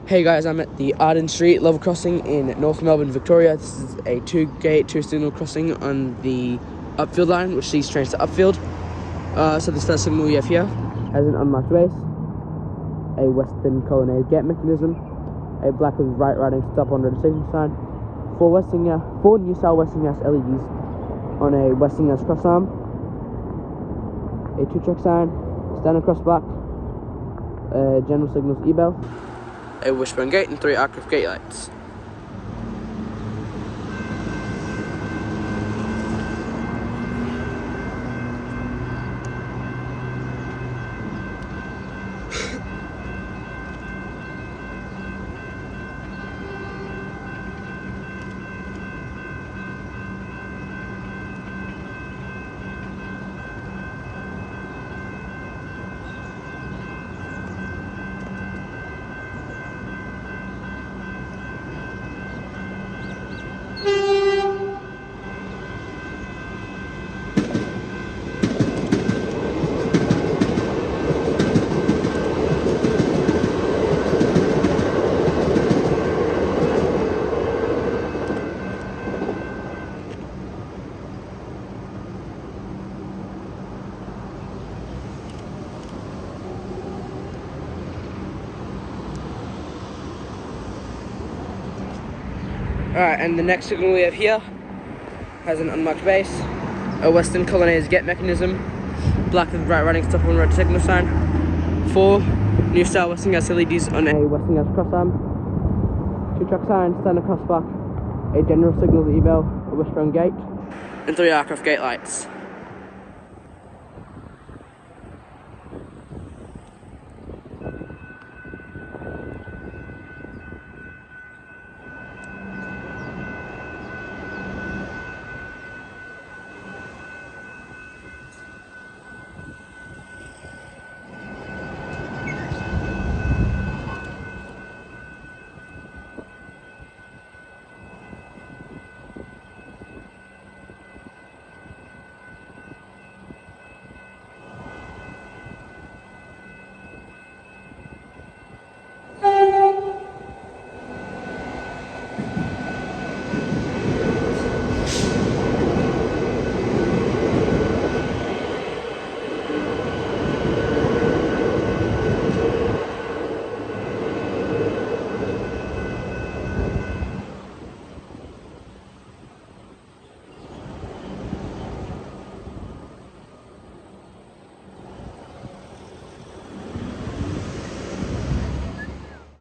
Hey guys, I'm at the Arden Street level crossing in North Melbourne, Victoria. This is a two-gate, two-signal crossing on the upfield line, which sees trains to upfield. So this first signal we have here has an unmarked base, a Western colonnade gate mechanism, a black with right riding stop on road station sign, four new style Westinghouse LEDs on a Westinghouse cross arm, a two-track sign, standard crossbar, general signals e-bell, a wishbone gate, and 3 aircraft gate lights. Alright, and the next signal we have here has an unmarked base, a Western colonnade gate mechanism, black with right riding stop on road signal sign, 4 new style Westinghouse LEDs on a Westinghouse cross arm, 2-track sign, standard crossbar, a general signal e-bell, a wishbone gate, and 3 aircraft gate lights.